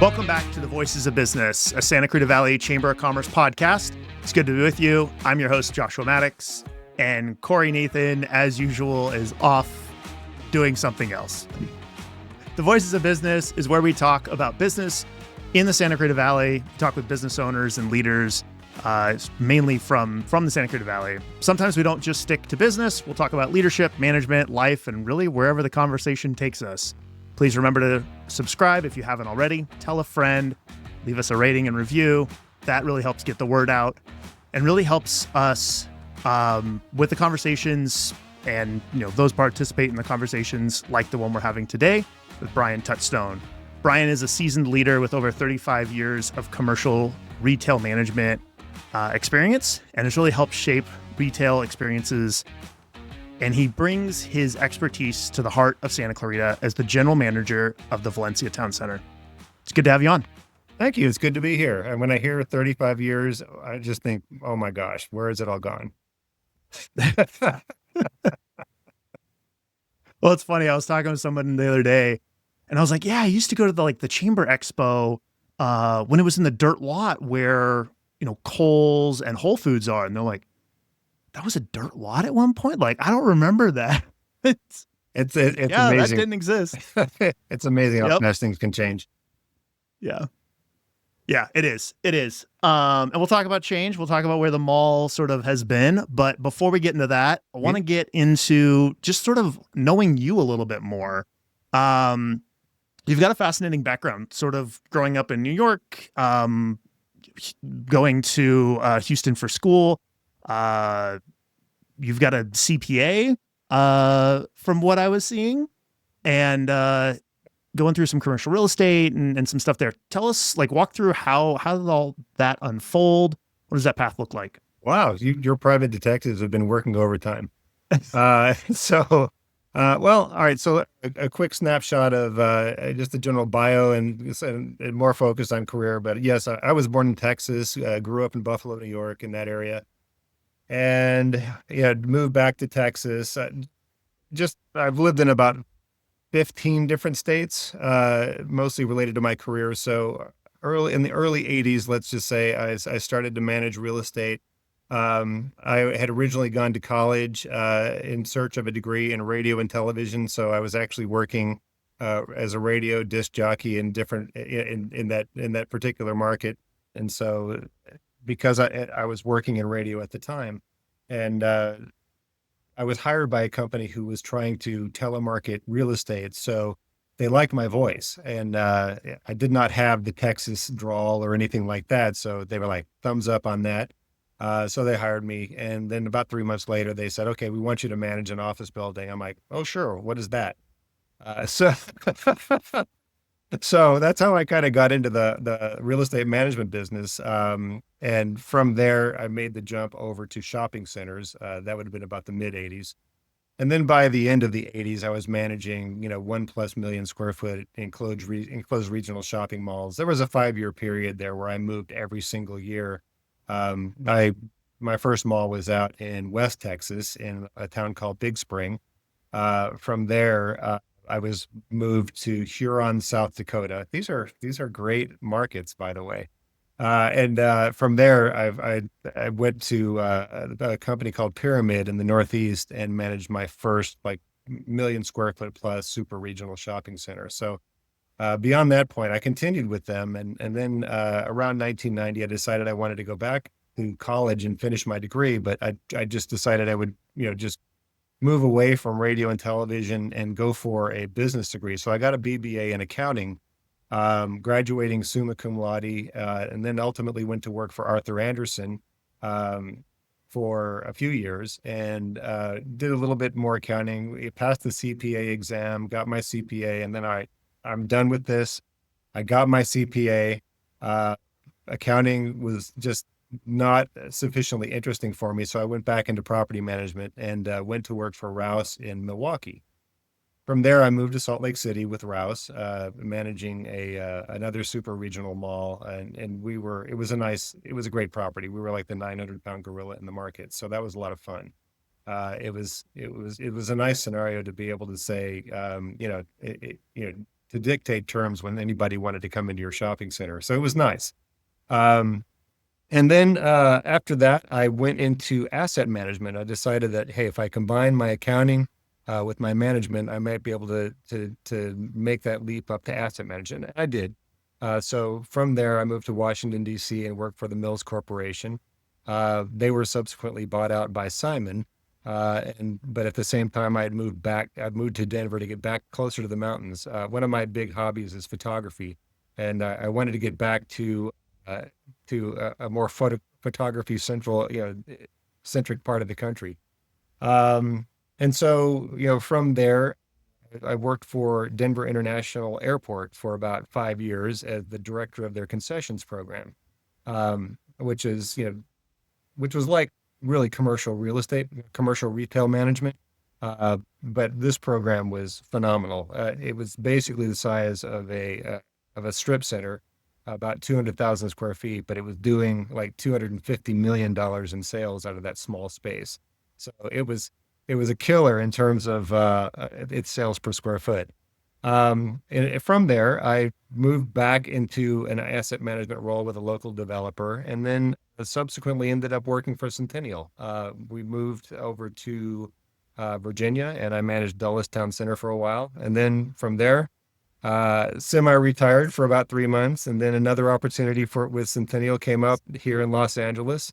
Welcome back to the Voices of Business, a Santa Clarita Valley Chamber of Commerce podcast. It's good to be with you. I'm your host, Joshua Maddux, and Corey Nathan, as usual, is off doing something else. The Voices of Business is where we talk about business in the Santa Clarita Valley, talk with business owners and leaders, mainly from the Santa Clarita Valley. Sometimes we don't just stick to business. We'll talk about leadership, management, life, and really wherever the conversation takes us. Please remember to subscribe if you haven't already. Tell a friend, leave us a rating and review. That really helps get the word out and really helps us with the conversations and those participate in the conversations like the one we're having today with Bryan Touchstone. Bryan is a seasoned leader with over 35 years of commercial retail management experience and has really helped shape retail experiences. And he brings his expertise to the heart of Santa Clarita as the general manager of the Valencia Town Center. It's good to have you on. Thank you. It's good to be here. And when I hear 35 years, I just think, oh my gosh, where has it all gone? Well, it's funny. I was talking to someone the other day and I was like, yeah, I used to go to the Chamber Expo when it was in the dirt lot where, Kohl's and Whole Foods are. And they're like, that was a dirt lot at one point? Like, I don't remember that. It's amazing. That didn't exist. It's amazing how fast things can change. Yeah. Yeah, it is. It is. And we'll talk about change. We'll talk about where the mall sort of has been. But before we get into that, I want to get into just sort of knowing you a little bit more. You've got a fascinating background, sort of growing up in New York, going to Houston for school. You've got a CPA from what I was seeing, and going through some commercial real estate and some stuff there. Tell us, walk through how did all that unfold? What does that path look like? Wow, your private detectives have been working overtime. All right. So a quick snapshot of just a general bio and more focused on career. But yes, I was born in Texas, grew up in Buffalo, New York, in that area. And moved back to Texas. I've lived in about 15 different states, mostly related to my career. So in the early 80s, let's just say, I started to manage real estate. I had originally gone to college in search of a degree in radio and television. So I was actually working as a radio disc jockey in that particular market. And so because I was working in radio at the time, and I was hired by a company who was trying to telemarket real estate. So they liked my voice, and I did not have the Texas drawl or anything like that. So they were like, thumbs up on that. So they hired me. And then about 3 months later, they said, okay, we want you to manage an office building. I'm like, oh, sure. What is that? So that's how I kind of got into the real estate management business. And from there, I made the jump over to shopping centers. That would have been about the mid 80s. And then by the end of the 80s, I was managing, 1+ million square foot enclosed regional shopping malls. There was a 5-year period there where I moved every single year. My first mall was out in West Texas in a town called Big Spring. From there, I was moved to Huron, South Dakota. These are great markets, by the way. And from there, I went to a company called Pyramid in the Northeast and managed my first 1,000,000 square foot plus super regional shopping center. So beyond that point, I continued with them, and then around 1990, I decided I wanted to go back to college and finish my degree, but I just decided I would just move away from radio and television and go for a business degree. So I got a BBA in accounting, graduating summa cum laude, and then ultimately went to work for Arthur Andersen for a few years and did a little bit more accounting. Passed the CPA exam, got my CPA, and then I'm done with this. I got my CPA. Accounting was just not sufficiently interesting for me. So I went back into property management and went to work for Rouse in Milwaukee. From there, I moved to Salt Lake City with Rouse, managing another super regional mall. And it was a great property. We were like the 900-pound gorilla in the market. So that was a lot of fun. It was a nice scenario to be able to say, to dictate terms when anybody wanted to come into your shopping center. So it was nice. Um, and then after that, I went into asset management. I decided that, hey, if I combine my accounting with my management, I might be able to make that leap up to asset management. And I did. So from there, I moved to Washington, D.C. and worked for the Mills Corporation. They were subsequently bought out by Simon. But at the same time, I had moved back. I moved to Denver to get back closer to the mountains. One of my big hobbies is photography, and I wanted to get back uh, to a more photography central, centric part of the country. And so, from there, I worked for Denver International Airport for about 5 years as the director of their concessions program, which is, which was like really commercial real estate, commercial retail management. But this program was phenomenal. It was basically the size of a strip center, about 200,000 square feet, but it was doing like $250 million in sales out of that small space. So it was a killer in terms of its sales per square foot. And from there, I moved back into an asset management role with a local developer, and then subsequently ended up working for Centennial. We moved over to Virginia, and I managed Dulles Town Center for a while, and then from there, semi-retired for about 3 months, and then another opportunity with Centennial came up here in Los Angeles,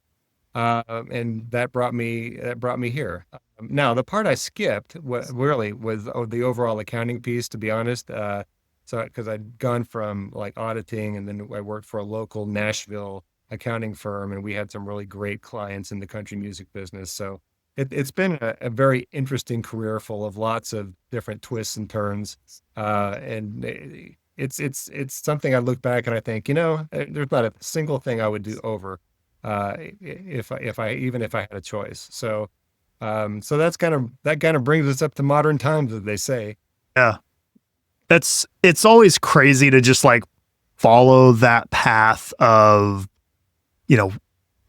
and that brought me here. Now, the part I skipped really was the overall accounting piece, to be honest. So, because I'd gone from like auditing, and then I worked for a local Nashville accounting firm, and we had some really great clients in the country music business. So, it's been a very interesting career full of lots of different twists and turns. And it's something I look back and I think, there's not a single thing I would do over if I had a choice. So that kind of brings us up to modern times, as they say. Yeah. It's always crazy to just like follow that path of, you know,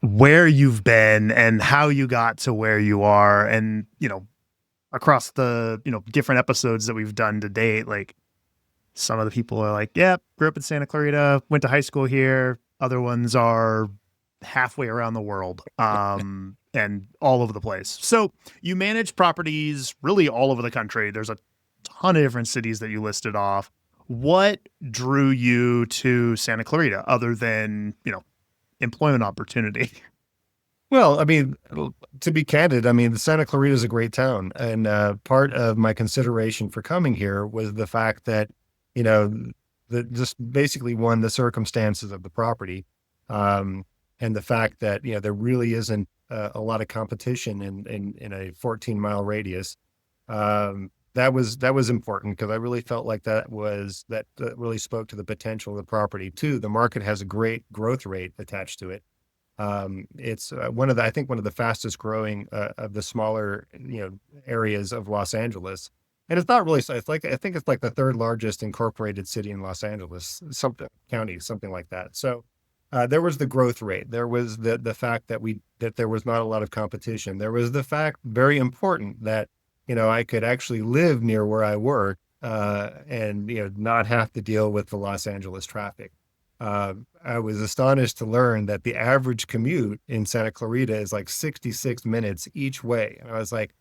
where you've been and how you got to where you are. And, across the, different episodes that we've done to date, like some of the people are like, yeah, grew up in Santa Clarita, went to high school here. Other ones are halfway around the world, and all over the place. So you manage properties really all over the country. There's a ton of different cities that you listed off. What drew you to Santa Clarita other than, employment opportunity? Well, I mean, to be candid, I mean, Santa Clarita is a great town, and part of my consideration for coming here was the fact that, you know, just basically one, the circumstances of the property, um, and the fact that there really isn't a lot of competition in a 14-mile radius. That was important because I really felt like that really spoke to the potential of the property. Too, the market has a great growth rate attached to it. It's I think one of the fastest growing of the smaller, areas of Los Angeles. And it's not really, it's like, I think it's like the third largest incorporated city in Los Angeles, something county, something like that. So, there was the growth rate. There was the fact that there was not a lot of competition. There was the fact, very important, that, I could actually live near where I work, and, not have to deal with the Los Angeles traffic. I was astonished to learn that the average commute in Santa Clarita is like 66 minutes each way. And I was like,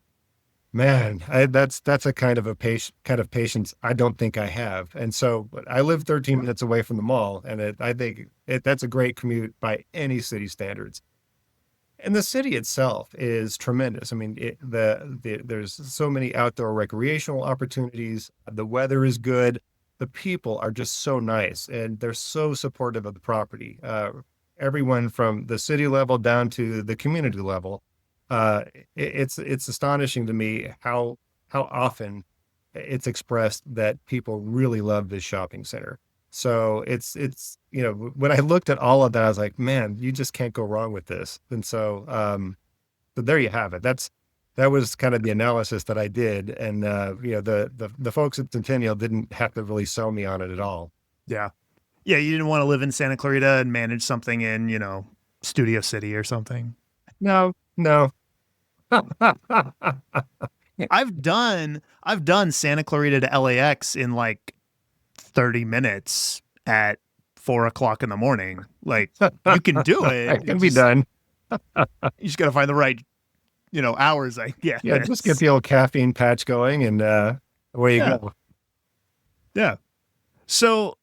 man, that's a kind of patience I don't think I have. And so, but I live 13 minutes away from the mall, and I think that's a great commute by any city standards. And the city itself is tremendous. I mean, there's so many outdoor recreational opportunities. The weather is good. The people are just so nice, and they're so supportive of the property. Everyone from the city level down to the community level. It's astonishing to me how often it's expressed that people really love this shopping center. So when I looked at all of that, I was like, man, you just can't go wrong with this. And so, but there you have it. That was kind of the analysis that I did, and the folks at Centennial didn't have to really sell me on it at all. Yeah. Yeah. You didn't want to live in Santa Clarita and manage something in, Studio City or something. No, no. I've done Santa Clarita to LAX in like 30 minutes at 4 o'clock in the morning. Like, you can do it. It can be done. You just got to find the right, hours, I guess. Yeah, just get the old caffeine patch going and away you go. Yeah. So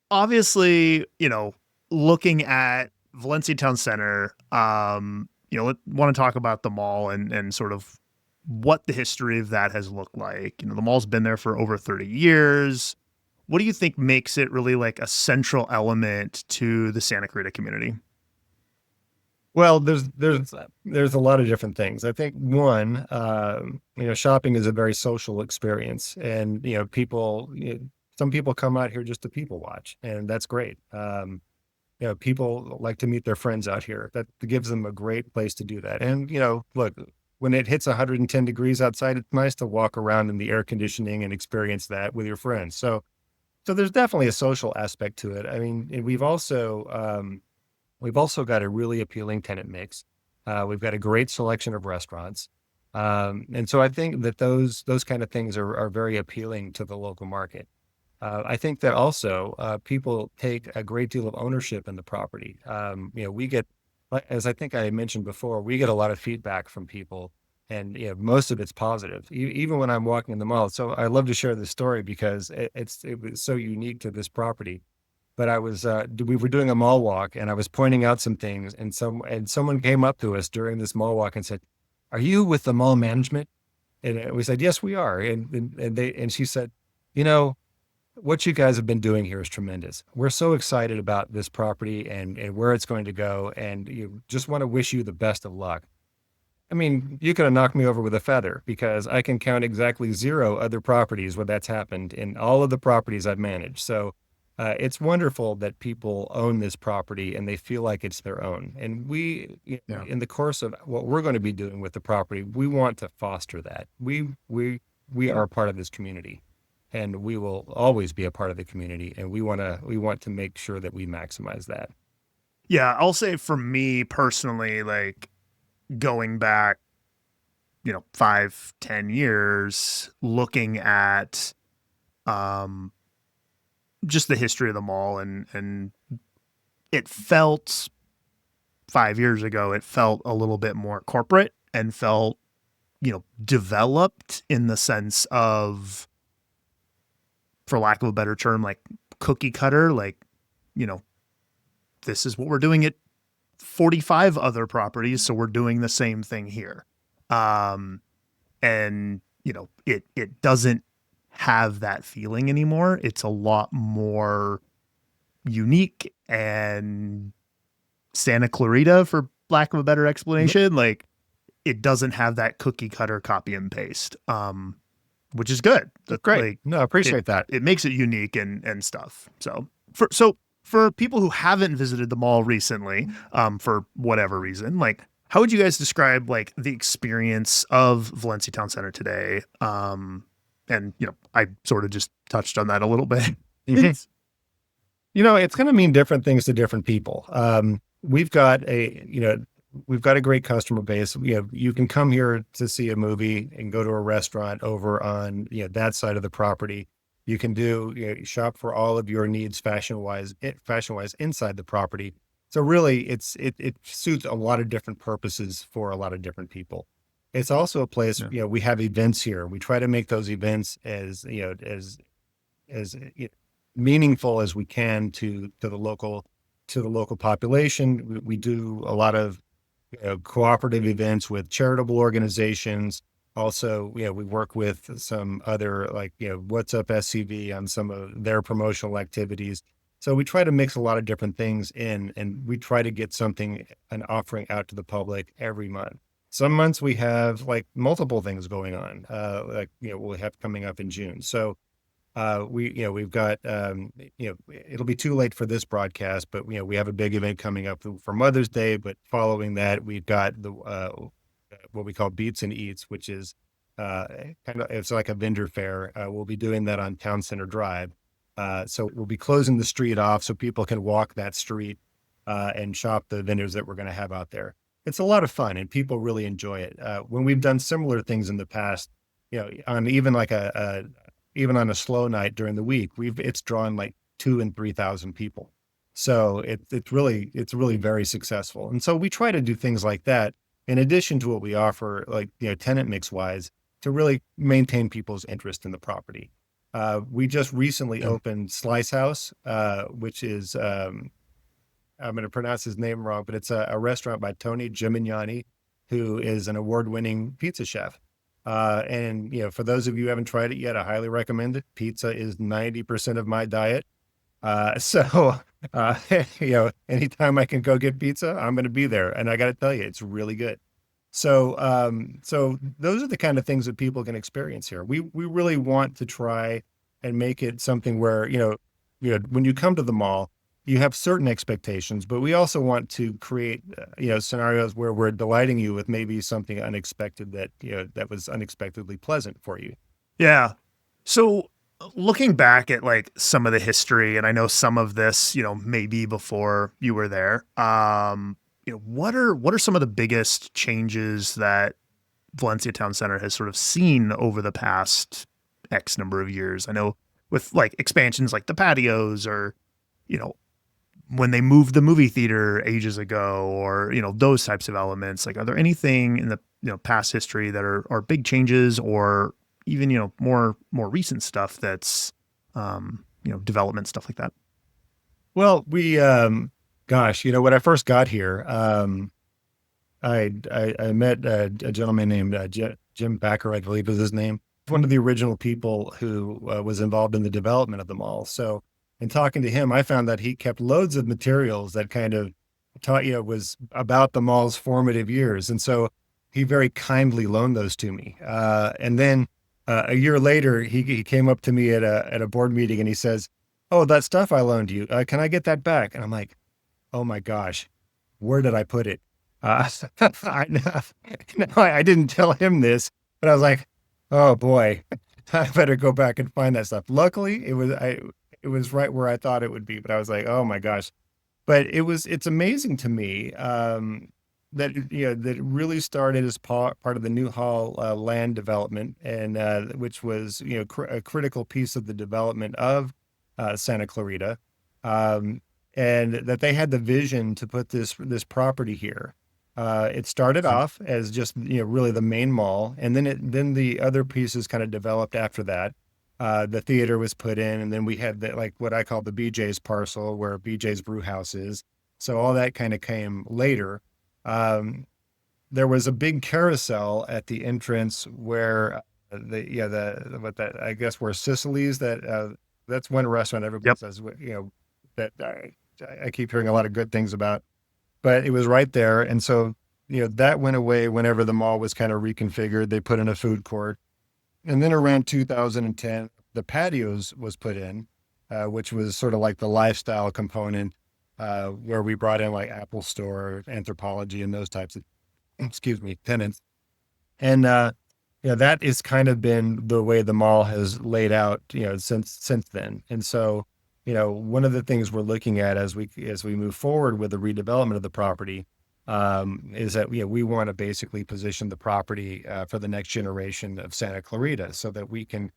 obviously, looking at Valencia Town Center, want to talk about the mall and sort of what the history of that has looked like. The mall's been there for over 30 years. What do you think makes it really like a central element to the Santa Clarita community? Well, there's a lot of different things. I think one, shopping is a very social experience, and some people come out here just to people watch, and that's great. People like to meet their friends out here. That gives them a great place to do that. And look, when it hits 110 degrees outside, it's nice to walk around in the air conditioning and experience that with your friends. So there's definitely a social aspect to it. I mean, and we've also got a really appealing tenant mix. We've got a great selection of restaurants. And so I think that those kind of things are very appealing to the local market. I think that also people take a great deal of ownership in the property. We get, as I think I mentioned before, we get a lot of feedback from people, and most of it's positive, even when I'm walking in the mall. So I love to share this story because it was so unique to this property. But we were doing a mall walk, and I was pointing out some things, and someone came up to us during this mall walk and said, "Are you with the mall management?" And we said, "Yes, we are." And she said, "What you guys have been doing here is tremendous. We're so excited about this property and where it's going to go, and you just want to wish you the best of luck." I mean, you could have knocked me over with a feather, because I can count exactly 0 other properties where that's happened in all of the properties I've managed. So it's wonderful that people own this property and they feel like it's their own. And in the course of what we're going to be doing with the property, we want to foster that. We are a part of this community, and we will always be a part of the community. And we want to make sure that we maximize that. Yeah, I'll say for me personally, like going back, 5-10 years, looking at just the history of the mall, and it felt 5 years ago, it felt a little bit more corporate and felt, developed in the sense of, for lack of a better term, like cookie cutter, like, this is what we're doing at 45 other properties, so we're doing the same thing here. And it doesn't have that feeling anymore. It's a lot more unique and Santa Clarita, for lack of a better explanation. Like, it doesn't have that cookie cutter copy and paste, which is good. That's great. Like, no, I appreciate that. It makes it unique and stuff. So for people who haven't visited the mall recently, for whatever reason, like, how would you guys describe like the experience of Valencia Town Center today? And I sort of just touched on that a little bit. It's going to mean different things to different people. We've got a great customer base. You can come here to see a movie and go to a restaurant over on that side of the property. You can shop for all of your needs fashion wise inside the property. So really, it suits a lot of different purposes for a lot of different people. It's also a place, we have events here. We try to make those events as meaningful as we can to the local population. We do a lot of cooperative events with charitable organizations. Also, we work with some other, like, What's Up SCV on some of their promotional activities. So we try to mix a lot of different things in, and we try to get an offering out to the public every month. Some months we have like multiple things going on, we'll have coming up in June. So we've got, it'll be too late for this broadcast, but we have a big event coming up for Mother's Day. But following that, we've got what we call Beats and Eats, which is it's like a vendor fair. We'll be doing that on Town Center Drive. So we'll be closing the street off so people can walk that street and shop the vendors that we're going to have out there. It's a lot of fun, and people really enjoy it. When we've done similar things in the past, on even like a even on a slow night during the week, it's drawn like 2,000 and 3,000 people. So it's really very successful. And so we try to do things like that in addition to what we offer, like, tenant mix wise, to really maintain people's interest in the property. We just recently Yeah. opened Slice House, which is, I'm going to pronounce his name wrong, but it's a restaurant by Tony Gimignani, who is an award-winning pizza chef. And, for those of you who haven't tried it yet, I highly recommend it. Pizza is 90% of my diet. So, anytime I can go get pizza, I'm going to be there. And I got to tell you, it's really good. So those are the kind of things that people can experience here. We really want to try and make it something where, when you come to the mall, you have certain expectations, but we also want to create, scenarios where we're delighting you with maybe something unexpected that was unexpectedly pleasant for you. Yeah. So looking back at like some of the history, and I know some of this, maybe before you were there, what are some of the biggest changes that Valencia Town Center has sort of seen over the past X number of years? I know with like expansions like the patios, or, when they moved the movie theater ages ago, or, those types of elements. Like, are there anything in the, past history that are big changes, or even, more recent stuff that's, development, stuff like that? Well, gosh, when I first got here, I met a gentleman named Jim Backer, I believe was his name. One of the original people who was involved in the development of the mall. So in talking to him, I found that he kept loads of materials that kind of taught, was about the mall's formative years. And so he very kindly loaned those to me. And then a year later, he came up to me at a board meeting and he says, "Oh, that stuff I loaned you, can I get that back?" And I'm like, "Oh my gosh, where did I put it?" I didn't tell him this, but I was like, "Oh boy, I better go back and find that stuff." Luckily, it was right where I thought it would be, but I was like, "Oh my gosh." But it's amazing to me, that, that it really started as part of the New Hall land development, and which was, a critical piece of the development of Santa Clarita, and that they had the vision to put this property here. It started off as just, really the main mall, and then the other pieces kind of developed after that. The theater was put in, and then we had like what I call the BJ's parcel, where BJ's Brew House is. So all that kind of came later. There was a big carousel at the entrance where I guess where Sicily's, that's one restaurant everybody Yep. says, that I keep hearing a lot of good things about, but it was right there. And so, that went away whenever the mall was kind of reconfigured. They put in a food court. And then around 2010, the patios was put in, which was sort of like the lifestyle component, where we brought in like Apple Store, Anthropology, and those types of, tenants. And, that has kind of been the way the mall has laid out, since then. And so, one of the things we're looking at as we move forward with the redevelopment of the property, is that, we want to basically position the property for the next generation of Santa Clarita, so that we can,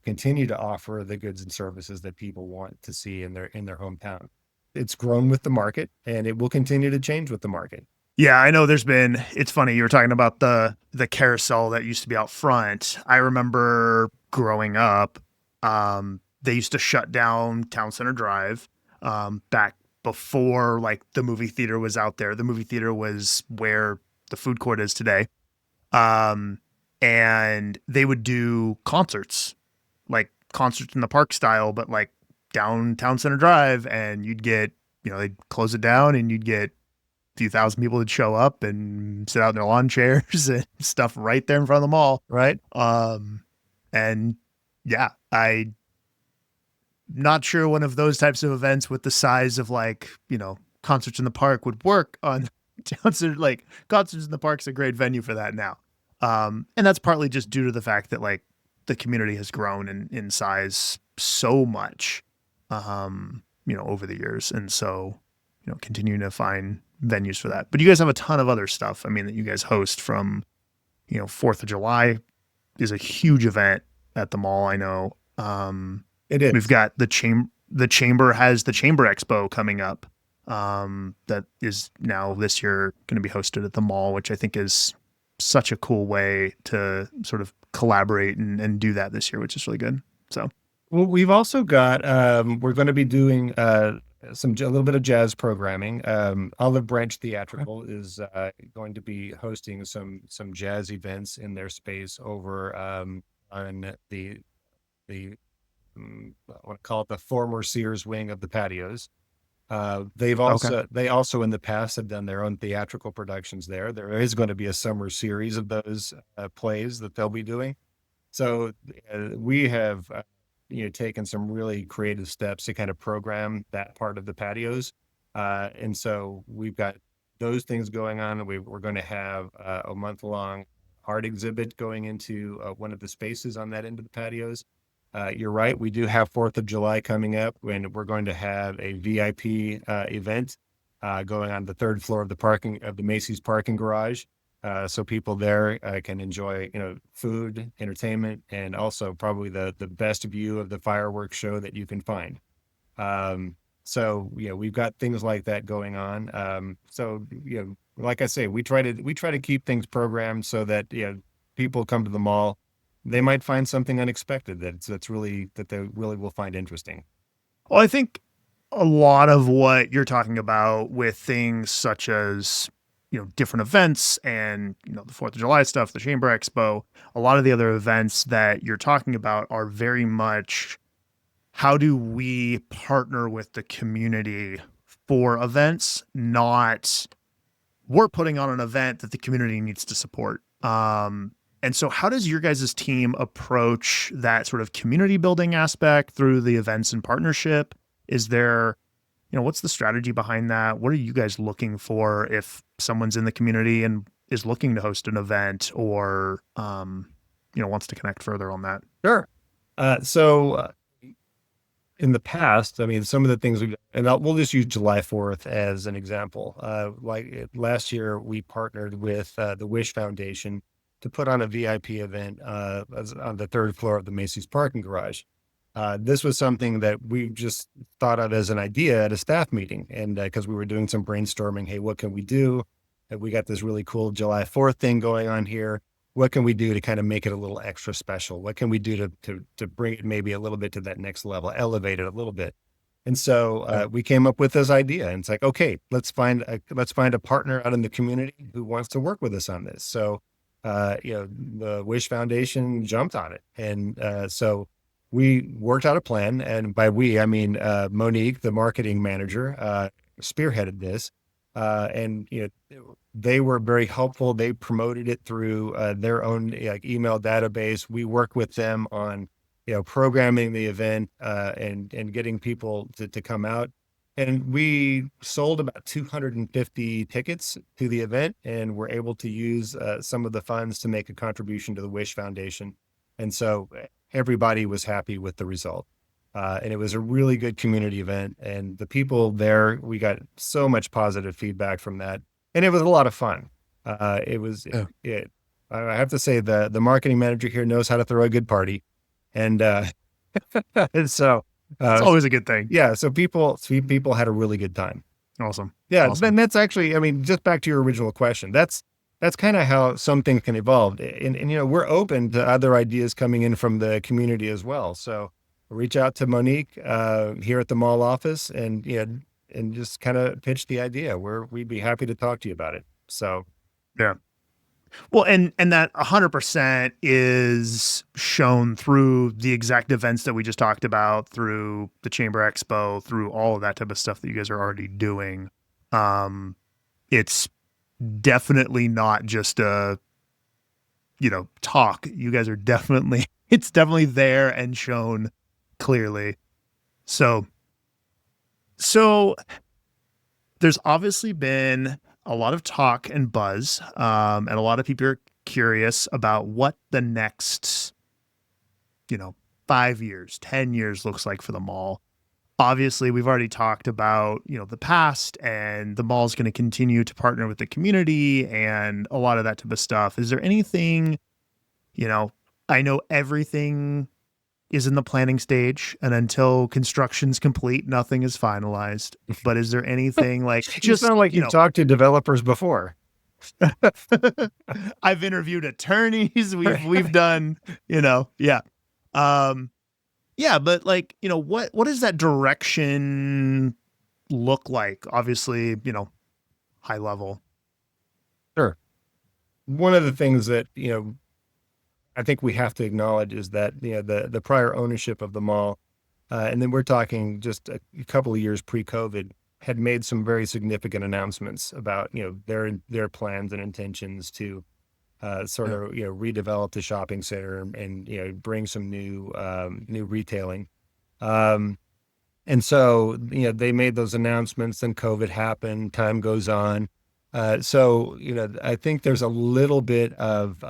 continue to offer the goods and services that people want to see in their hometown. It's grown with the market, and it will continue to change with the market. Yeah, I know it's funny, you were talking about the carousel that used to be out front. I remember growing up, they used to shut down Town Center Drive, back before like the movie theater was out there. The movie theater was where the food court is today. And they would do concerts, like concerts in the park style, but like down Town Center Drive, and you'd get, they'd close it down and you'd get a few thousand people would show up and sit out in their lawn chairs and stuff right there in front of the mall. Right. And yeah, I'm not sure one of those types of events with the size of like, concerts in the park would work on Town Center. Like concerts in the park's a great venue for that now. And that's partly just due to the fact that like the community has grown in size so much, over the years. And so, continuing to find venues for that. But you guys have a ton of other stuff. I mean, that you guys host from, 4th of July is a huge event at the mall. I know, It is. We've got the chamber has the Chamber Expo coming up. That is now this year going to be hosted at the mall, which I think is such a cool way to sort of collaborate and do that this year, which is really good. So, Well, we've also got, we're going to be doing a little bit of jazz programming. Olive Branch Theatrical is going to be hosting some jazz events in their space over on the I want to call it the former Sears wing of the patios. okay. They also in the past have done their own theatrical productions there. There is going to be a summer series of those plays that they'll be doing. So we have taken some really creative steps to kind of program that part of the patios, and so we've got those things going on. We're going to have a month-long art exhibit going into one of the spaces on that end of the patios. You're right. We do have 4th of July coming up, and we're going to have a VIP event going on the 3rd floor of the Macy's parking garage. So people there can enjoy, food, entertainment, and also probably the best view of the fireworks show that you can find. So we've got things like that going on. So like I say, we try to keep things programmed so that people come to the mall. They might find something unexpected that they really will find interesting. Well, I think a lot of what you're talking about with things such as, different events and, the 4th of July stuff, the Chamber Expo, a lot of the other events that you're talking about are very much how do we partner with the community for events, not we're putting on an event that the community needs to support. And so how does your guys' team approach that sort of community building aspect through the events and partnership? Is there, what's the strategy behind that? What are you guys looking for if someone's in the community and is looking to host an event or, wants to connect further on that? Sure. So in the past, I mean, some of the things we'll just use July 4th as an example. Last year, we partnered with the Wish Foundation to put on a VIP event on the 3rd floor of the Macy's parking garage. This was something that we just thought of as an idea at a staff meeting. And because we were doing some brainstorming, hey, what can we do? And we got this really cool July 4th thing going on here. What can we do to kind of make it a little extra special? What can we do to bring it maybe a little bit to that next level, elevate it a little bit? And so we came up with this idea, and it's like, okay, let's find a partner out in the community who wants to work with us on this. So the Wish Foundation jumped on it. And so we worked out a plan. And by we, I mean, Monique, the marketing manager, spearheaded this. And they were very helpful. They promoted it through their own email database. We worked with them on, programming the event and getting people to come out. And we sold about 250 tickets to the event and were able to use some of the funds to make a contribution to the Wish Foundation. And so everybody was happy with the result. And it was a really good community event. And the people there, we got so much positive feedback from that. And it was a lot of fun. I have to say the marketing manager here knows how to throw a good party. And, and so, It's always a good thing. yeah. So people had a really good time. Awesome. Yeah. Awesome. And that's actually, I mean, just back to your original question, that's kind of how some things can evolve. And we're open to other ideas coming in from the community as well. So reach out to Monique here at the mall office and just kind of pitch the idea. We'd be happy to talk to you about it. So, Yeah. Well, and that 100% is shown through the exact events that we just talked about, through the Chamber Expo, through all of that type of stuff that you guys are already doing. It's definitely not just a, talk. You guys are it's definitely there and shown clearly. So there's obviously been a lot of talk and buzz, and a lot of people are curious about what the next, 5 years, 10 years looks like for the mall. Obviously, we've already talked about, the past, and the mall's going to continue to partner with the community and a lot of that type of stuff. Is there anything, I know everything is in the planning stage, and until construction's complete, nothing is finalized. But is there anything like You just, sound like you've talked to developers before. I've interviewed attorneys, we've done, yeah. Yeah, but like, what does that direction look like? Obviously, high level. Sure. One of the things that, I think we have to acknowledge is that, the prior ownership of the mall, and then we're talking just a couple of years pre-COVID, had made some very significant announcements about, their plans and intentions to sort of, redevelop the shopping center and, bring some new retailing. Um, and so, they made those announcements, then COVID happened, time goes on. So, I think there's a little bit of,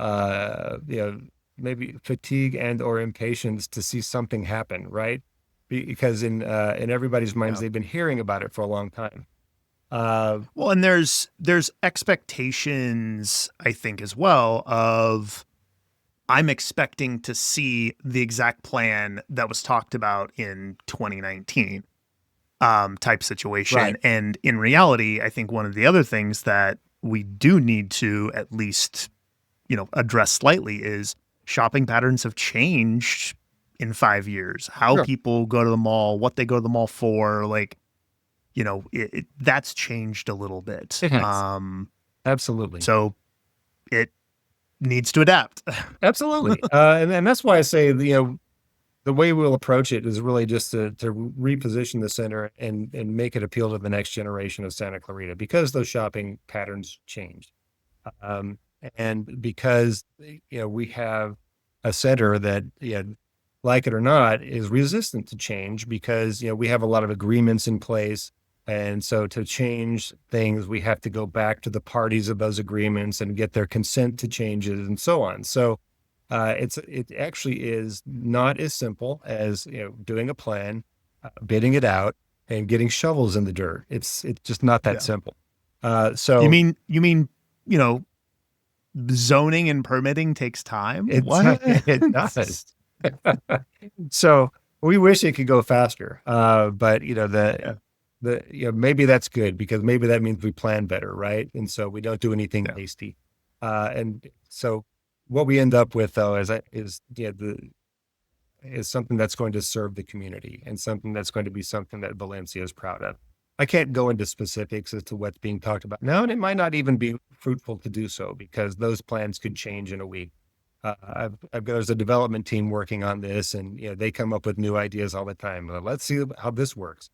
maybe fatigue and or impatience to see something happen, right? Because in everybody's minds, Yeah. they've been hearing about it for a long time. Well, and there's expectations, I think, as well, of I'm expecting to see the exact plan that was talked about in 2019, type situation. Right. And in reality, I think one of the other things that we do need to at least, address slightly is shopping patterns have changed in 5 years. How Sure. people go to the mall, what they go to the mall for, like, that's changed a little bit. It has. Absolutely. So it needs to adapt. Absolutely. And that's why I say, the way we'll approach it is really just to reposition the center and make it appeal to the next generation of Santa Clarita because those shopping patterns changed. Um, and because, we have a center that, like it or not, is resistant to change because, we have a lot of agreements in place. And so to change things, we have to go back to the parties of those agreements and get their consent to changes and so on. So it actually is not as simple as, doing a plan, bidding it out and getting shovels in the dirt. It's just not that Yeah. simple. So You mean, zoning and permitting takes time? What? it does. So we wish it could go faster. But maybe that's good because maybe that means we plan better, right? And so we don't do anything Yeah. hasty. And so what we end up with though is something that's going to serve the community and something that's going to be something that Valencia is proud of. I can't go into specifics as to what's being talked about now, and it might not even be fruitful to do so because those plans could change in a week. There's a development team working on this, and they come up with new ideas all the time. Let's see how this works.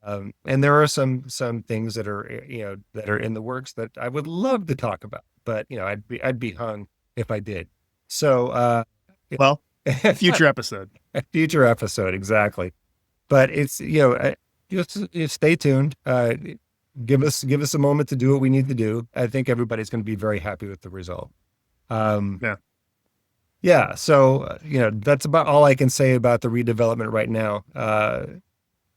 And there are some things that are that are in the works that I would love to talk about, but I'd be hung if I did. So Well, future episode. future episode exactly. But it's just stay tuned. Give us a moment to do what we need to do. I think everybody's going to be very happy with the result. Yeah. Yeah. So that's about all I can say about the redevelopment right now.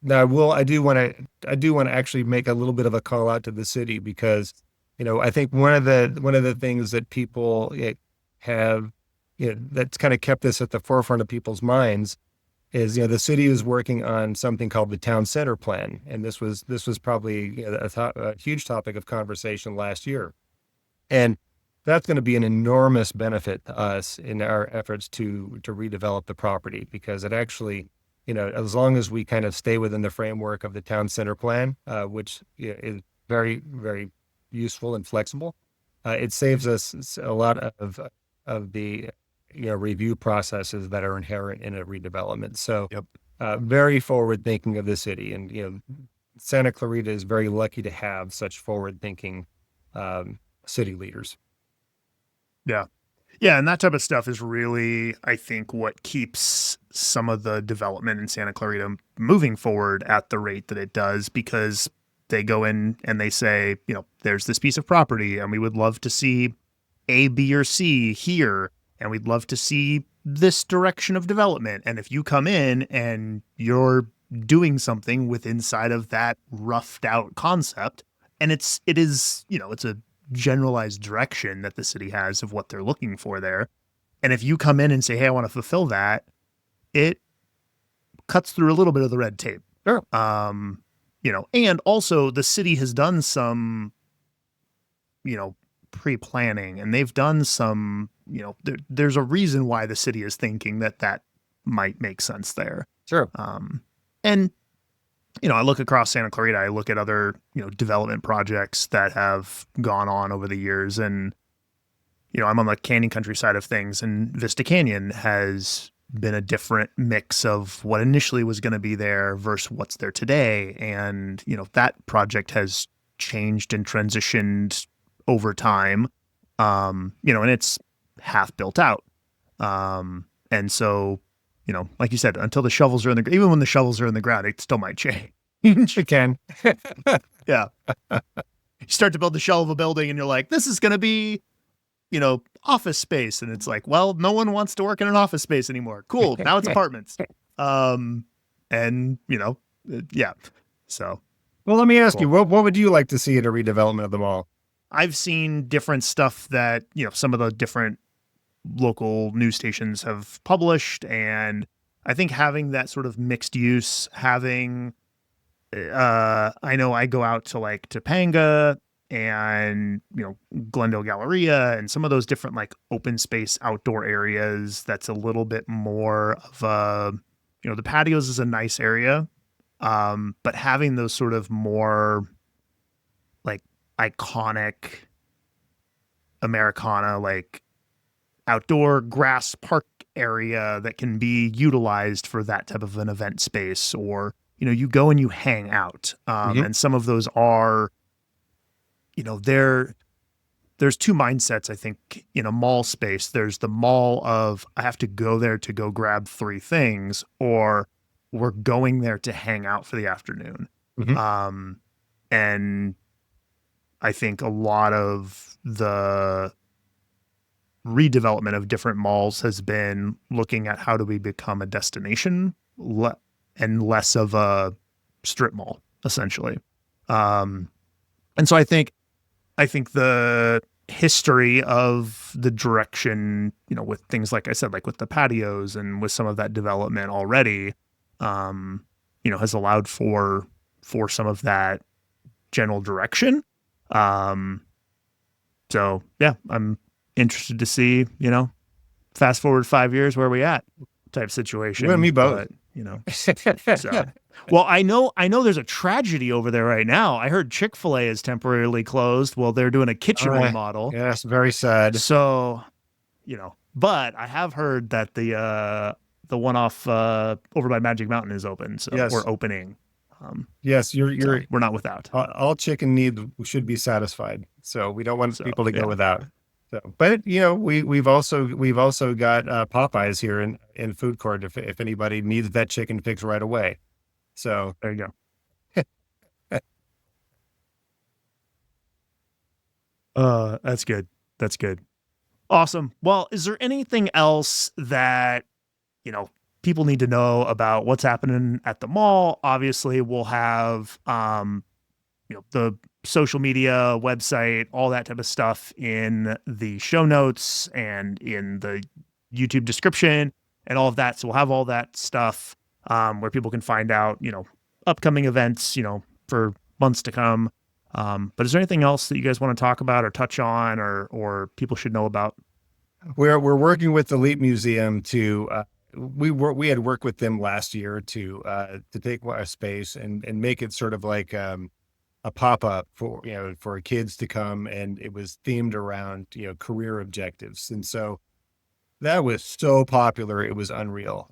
Now I do want to actually make a little bit of a call out to the city because, I think one of the things that people have, that's kind of kept this at the forefront of people's minds is, the city is working on something called the town center plan. And this was probably a huge topic of conversation last year. And that's going to be an enormous benefit to us in our efforts to redevelop the property because it actually, as long as we kind of stay within the framework of the town center plan, which is very, very useful and flexible, it saves us a lot of the review processes that are inherent in a redevelopment. So, Yep. very forward thinking of the city, and Santa Clarita is very lucky to have such forward thinking city leaders. Yeah. Yeah. And that type of stuff is really, I think, what keeps some of the development in Santa Clarita moving forward at the rate that it does, because they go in and they say, there's this piece of property and we would love to see A, B, or C here. And we'd love to see this direction of development. And if you come in and you're doing something with inside of that roughed out concept, and it is, it's a generalized direction that the city has of what they're looking for there. And if you come in and say, hey, I want to fulfill that, it cuts through a little bit of the red tape. Sure. And also the city has done some, pre-planning, and they've done some, there's a reason why the city is thinking that might make sense there. Sure. And, I look across Santa Clarita, I look at other, development projects that have gone on over the years, and, I'm on the Canyon Country side of things, and Vista Canyon has been a different mix of what initially was going to be there versus what's there today. And, that project has changed and transitioned over time. And it's half built out. And so, like you said, until the shovels are in the, even when the shovels are in the ground, it still might change. It can. Yeah. You start to build the shell of a building and you're like, this is going to be, office space. And it's like, well, no one wants to work in an office space anymore. Cool. Now it's apartments. Yeah. So. Well, let me ask you, what would you like to see in a redevelopment of the mall? I've seen different stuff that, some of the different local news stations have published. And I think having that sort of mixed use, having, I know I go out to like Topanga and, Glendale Galleria and some of those different like open space outdoor areas. That's a little bit more of a, the patios is a nice area. But having those sort of more like iconic Americana, like outdoor grass park area that can be utilized for that type of an event space, or, you go and you hang out. And some of those are, there's two mindsets, I think, in a mall space. There's the mall of, I have to go there to go grab 3 things, or we're going there to hang out for the afternoon. And I think a lot of the redevelopment of different malls has been looking at how do we become a destination and less of a strip mall, essentially. And so I think the history of the direction, with things like I said, like with the patios and with some of that development already, has allowed for some of that general direction. So yeah, I'm interested to see, fast forward 5 years, where are we at type situation. You and me both. But, so. Well, I know there's a tragedy over there right now. I heard Chick-fil-A is temporarily closed. Well, they're doing a kitchen remodel. Yes, very sad. So, but I have heard that the one off over by Magic Mountain is open. So yes. We're opening. Yes, so we're not without. All chicken need should be satisfied. So we don't want people to go without. So, but we've also got Popeyes here in food court if anybody needs that chicken fix right away. So there you go. That's good. That's good. Awesome. Well, is there anything else that, people need to know about what's happening at the mall? Obviously, we'll have, the social media, website, all that type of stuff in the show notes and in the YouTube description and all of that. So we'll have all that stuff where people can find out, upcoming events, for months to come. But is there anything else that you guys want to talk about or touch on or people should know about? We're working with the Leap Museum to we had worked with them last year to take a space and make it sort of like a pop-up for kids to come, and it was themed around career objectives, and so that was so popular it was unreal.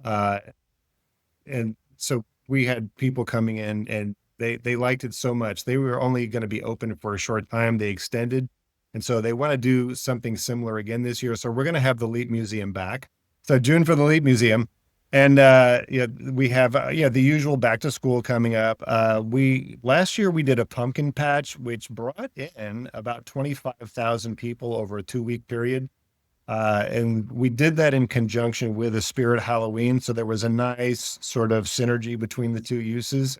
And so we had people coming in and they liked it so much. They were only going to be open for a short time. They extended. And so they want to do something similar again this year. So we're going to have the Leap Museum back. So June for the Leap Museum. And we have the usual back to school coming up. Last year we did a pumpkin patch, which brought in about 25,000 people over a 2-week period. And we did that in conjunction with a Spirit Halloween. So there was a nice sort of synergy between the two uses.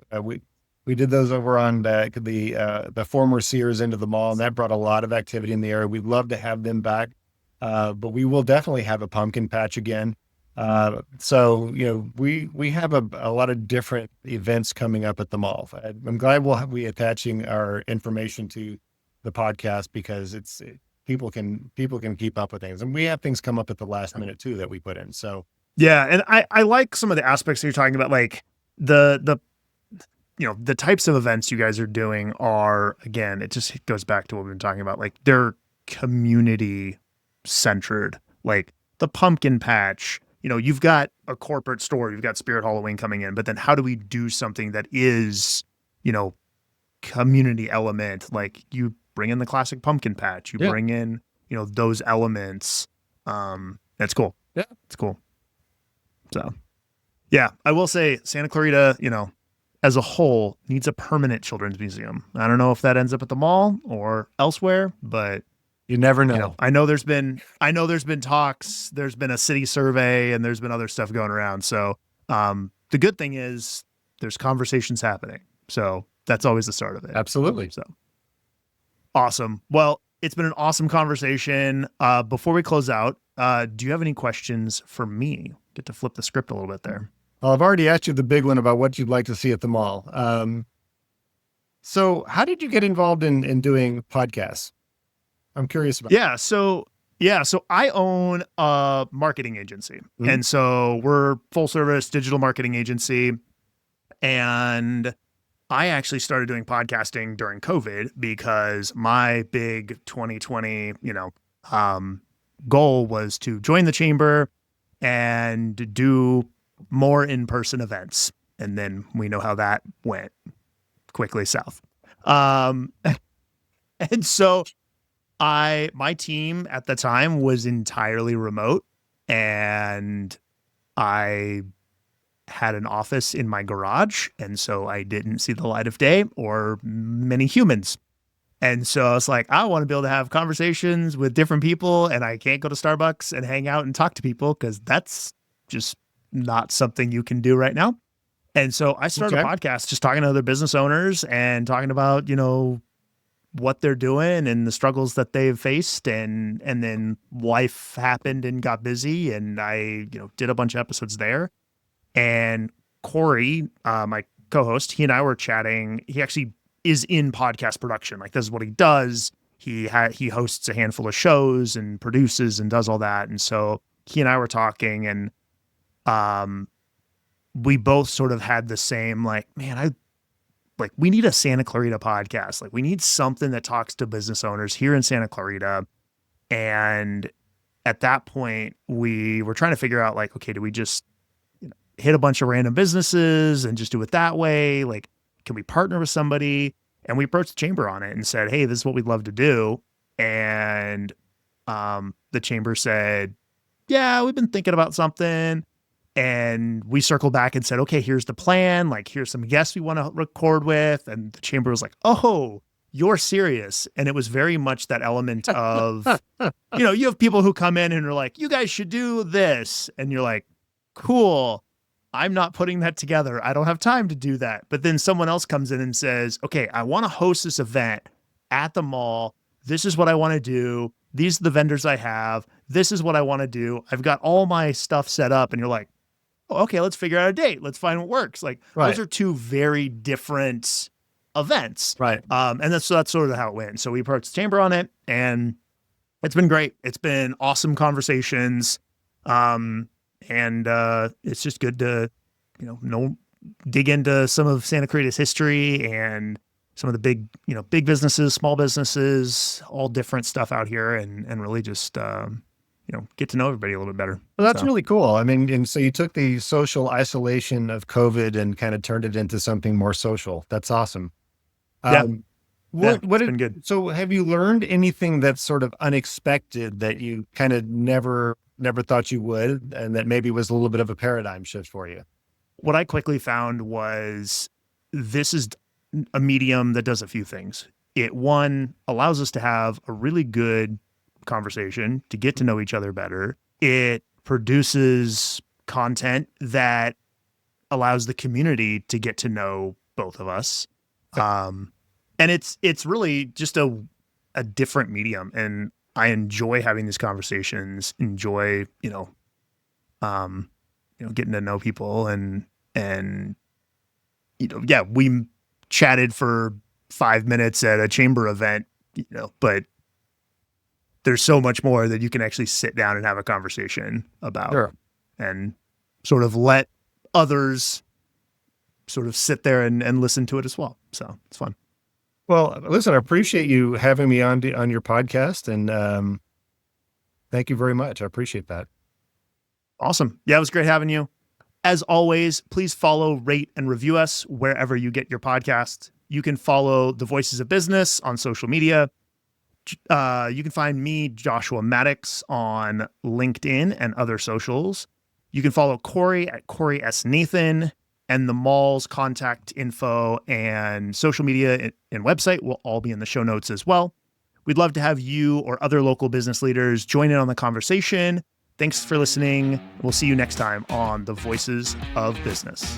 We did those over on the former Sears end of the mall, and that brought a lot of activity in the area. We'd love to have them back, but we will definitely have a pumpkin patch again. So, we have a lot of different events coming up at the mall. I'm glad we'll be attaching our information to the podcast because people can keep up with things, and we have things come up at the last minute too that we put in. So Yeah, and I like some of the aspects that you're talking about, like the the types of events you guys are doing are, again, it just goes back to what we've been talking about. Like, they're community centered, like the pumpkin patch. You've got a corporate store, you've got Spirit Halloween coming in, but then how do we do something that is, community element? Like, you bring in the classic pumpkin patch, you yeah, bring in, those elements. That's cool. yeah, It's cool. So, yeah, I will say Santa Clarita, as a whole, needs a permanent children's museum. I don't know if that ends up at the mall or elsewhere, but you never know. I know there's been talks, there's been a city survey, and there's been other stuff going around. So, the good thing is there's conversations happening. So that's always the start of it. Absolutely. So awesome. Well, it's been an awesome conversation. Before we close out, do you have any questions for me? Get to flip the script a little bit there. Well, I've already asked you the big one about what you'd like to see at the mall. So how did you get involved in doing podcasts? I'm curious about. So I own a marketing agency. Mhm. And so we're full service digital marketing agency. And I actually started doing podcasting during COVID because my big 2020, goal was to join the chamber and do more in-person events. And then we know how that went quickly south. And so my team at the time was entirely remote, and I had an office in my garage. And so I didn't see the light of day or many humans. And so I was like, I want to be able to have conversations with different people, and I can't go to Starbucks and hang out and talk to people because that's just not something you can do right now. And so I started a podcast just talking to other business owners and talking about, what they're doing and the struggles that they've faced. And then life happened and got busy, and I, did a bunch of episodes there. And Corey, my co-host, he and I were chatting. He actually is in podcast production. Like, this is what he does. He hosts a handful of shows and produces and does all that. And so he and I were talking, and we both sort of had the same, like, man, we need a Santa Clarita podcast. Like, we need something that talks to business owners here in Santa Clarita. And at that point, we were trying to figure out, like, okay, do we just hit a bunch of random businesses and just do it that way? Like, can we partner with somebody? And we approached the chamber on it and said, hey, this is what we'd love to do. And the chamber said, yeah, we've been thinking about something. And we circled back and said, okay, here's the plan. Like, here's some guests we want to record with. And the chamber was like, oh, you're serious. And it was very much that element of, you have people who come in and are like, you guys should do this. And you're like, cool. I'm not putting that together. I don't have time to do that. But then someone else comes in and says, okay, I want to host this event at the mall. This is what I want to do. These are the vendors I have. This is what I want to do. I've got all my stuff set up. And you're like, oh, okay, let's figure out a date. Let's find what works. Like, those are two very different events. Right. And that's sort of how it went. So we approached the chamber on it, and it's been great. It's been awesome conversations. And it's just good to, dig into some of Santa Clarita's history and some of the big businesses, small businesses, all different stuff out here, and really just, get to know everybody a little bit better. Well, that's really cool. I mean, and so you took the social isolation of COVID and kind of turned it into something more social. That's awesome. It's been good. So have you learned anything that's sort of unexpected that you kind of never thought you would, and that maybe was a little bit of a paradigm shift for you? What I quickly found was this is a medium that does a few things. It, one, allows us to have a really good conversation, to get to know each other better. It produces content that allows the community to get to know both of us. And it's really just a different medium. And I enjoy having these conversations, enjoy, getting to know people and, we chatted for 5 minutes at a chamber event, but there's so much more that you can actually sit down and have a conversation about. Sure. And sort of let others sort of sit there and listen to it as well. So it's fun. Well, listen, I appreciate you having me on your podcast, and thank you very much. I appreciate that. Awesome. Yeah, it was great having you. As always, please follow, rate, and review us wherever you get your podcast. You can follow The Voices of Business on social media. You can find me, Joshua Maddux, on LinkedIn and other socials. You can follow Corey at Corey S. Nathan, and the mall's contact info and social media and website will all be in the show notes as well. We'd love to have you or other local business leaders join in on the conversation. Thanks for listening. We'll see you next time on The Voices of Business.